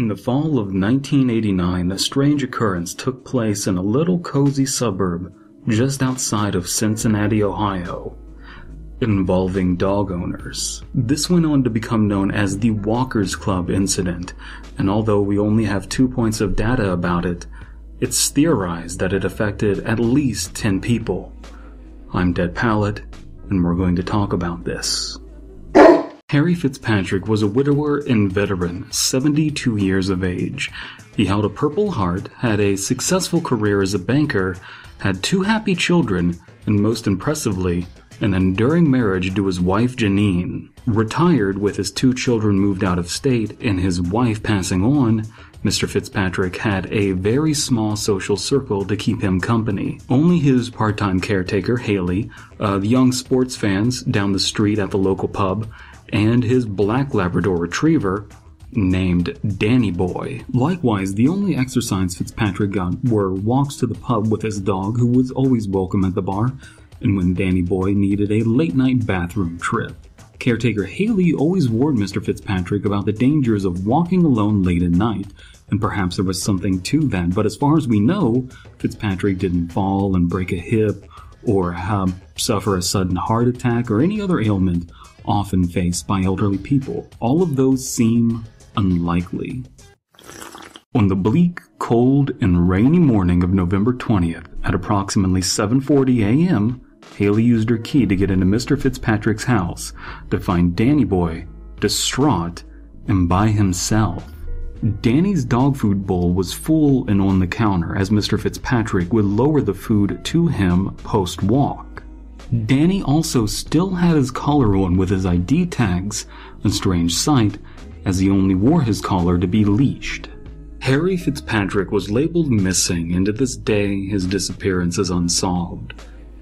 In the fall of 1989, a strange occurrence took place in a little cozy suburb just outside of Cincinnati, Ohio, involving dog owners. This went on to become known as the Walkers Club incident, and although we only have 2 points of data about it, it's theorized that it affected at least 10 people. I'm Dead Pallet, and we're going to talk about this. Harry Fitzpatrick was a widower and veteran, 72 years of age. He held a Purple Heart, had a successful career as a banker, had 2 happy children, and most impressively, an enduring marriage to his wife Janine. Retired with his 2 children moved out of state and his wife passing on, Mr. Fitzpatrick had a very small social circle to keep him company. Only his part-time caretaker, Haley, the young sports fans down the street at the local pub, and his black Labrador retriever, named Danny Boy. Likewise, the only exercise Fitzpatrick got were walks to the pub with his dog, who was always welcome at the bar, and when Danny Boy needed a late-night bathroom trip. Caretaker Haley always warned Mr. Fitzpatrick about the dangers of walking alone late at night, and perhaps there was something to that, but as far as we know, Fitzpatrick didn't fall and break a hip, or suffer a sudden heart attack, or any other ailment often faced by elderly people. All of those seem unlikely. On the bleak, cold, and rainy morning of November 20th, at approximately 7:40 a.m., Haley used her key to get into Mr. Fitzpatrick's house to find Danny Boy distraught and by himself. Danny's dog food bowl was full and on the counter as Mr. Fitzpatrick would lower the food to him post-walk. Danny also still had his collar on with his ID tags, a strange sight, as he only wore his collar to be leashed. Harry Fitzpatrick was labeled missing, and to this day his disappearance is unsolved.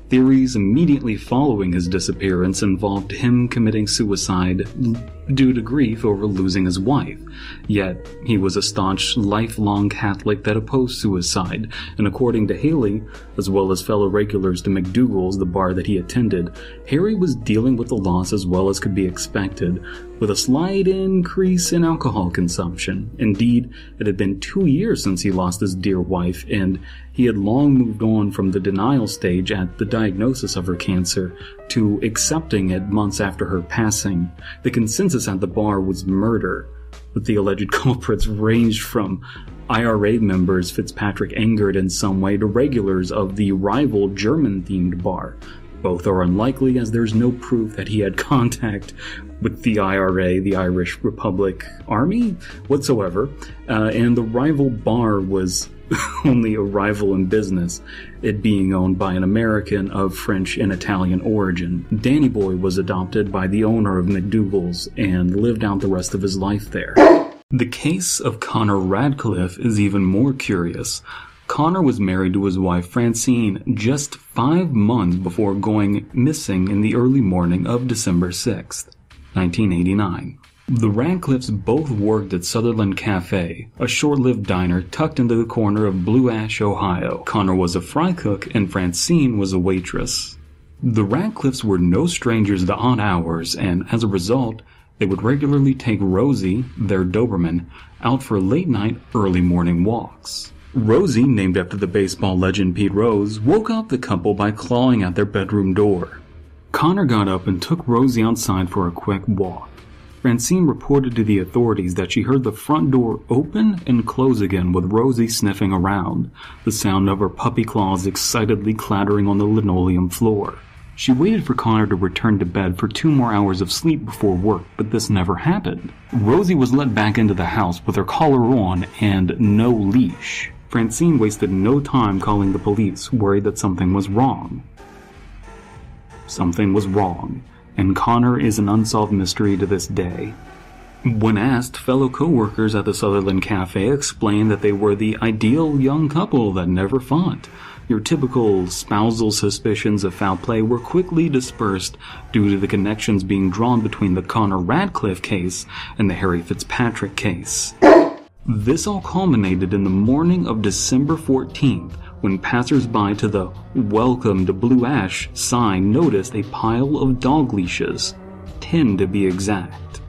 Theories immediately following his disappearance involved him committing suicide due to grief over losing his wife. Yet, he was a staunch, lifelong Catholic that opposed suicide, and according to Haley, as well as fellow regulars to McDougal's, the bar that he attended, Harry was dealing with the loss as well as could be expected, with a slight increase in alcohol consumption. Indeed, it had been 2 years since he lost his dear wife, and he had long moved on from the denial stage at the diagnosis of her cancer to accepting it months after her passing. The consensus at the bar was murder, but the alleged culprits ranged from IRA members Fitzpatrick angered in some way to regulars of the rival German-themed bar. Both are unlikely, as there's no proof that he had contact with the IRA, the Irish Republic Army, whatsoever, and the rival bar was only a rival in business, it being owned by an American of French and Italian origin. Danny Boy was adopted by the owner of McDougal's and lived out the rest of his life there. The case of Connor Radcliffe is even more curious. Connor was married to his wife Francine just 5 months before going missing in the early morning of December 6th, 1989. The Radcliffes both worked at Sutherland Cafe, a short-lived diner tucked into the corner of Blue Ash, Ohio. Connor was a fry cook and Francine was a waitress. The Radcliffes were no strangers to odd hours, and as a result, they would regularly take Rosie, their Doberman, out for late-night, early-morning walks. Rosie, named after the baseball legend Pete Rose, woke up the couple by clawing at their bedroom door. Connor got up and took Rosie outside for a quick walk. Francine reported to the authorities that she heard the front door open and close again with Rosie sniffing around, the sound of her puppy claws excitedly clattering on the linoleum floor. She waited for Connor to return to bed for 2 more hours of sleep before work, but this never happened. Rosie was let back into the house with her collar on and no leash. Francine wasted no time calling the police, worried that something was wrong. Something was wrong, and Connor is an unsolved mystery to this day. When asked, fellow co-workers at the Sutherland Cafe explained that they were the ideal young couple that never fought. Your typical spousal suspicions of foul play were quickly dispersed due to the connections being drawn between the Connor Radcliffe case and the Harry Fitzpatrick case. This all culminated in the morning of December 14th, when passers-by to the "Welcome to Blue Ash" sign noticed a pile of dog leashes, 10 to be exact.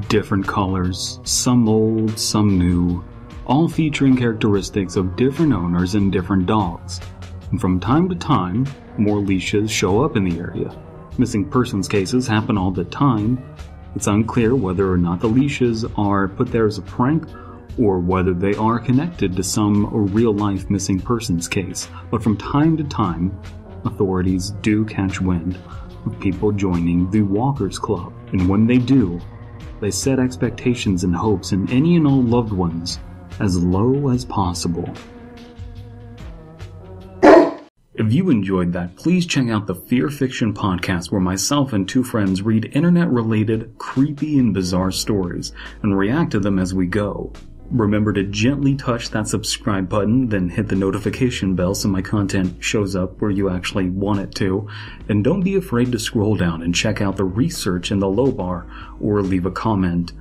Different colors, some old, some new, all featuring characteristics of different owners and different dogs. And from time to time, more leashes show up in the area. Missing persons cases happen all the time. It's unclear whether or not the leashes are put there as a prank or whether they are connected to some real-life missing persons case. But from time to time, authorities do catch wind of people joining the Walkers Club. And when they do, they set expectations and hopes in any and all loved ones as low as possible. If you enjoyed that, please check out the Fear Fiction podcast, where myself and two friends read internet-related, creepy and bizarre stories and react to them as we go. Remember to gently touch that subscribe button, then hit the notification bell so my content shows up where you actually want it to. And don't be afraid to scroll down and check out the research in the low bar or leave a comment.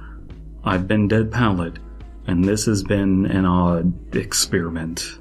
I've been Dead Palette, and this has been an odd experiment.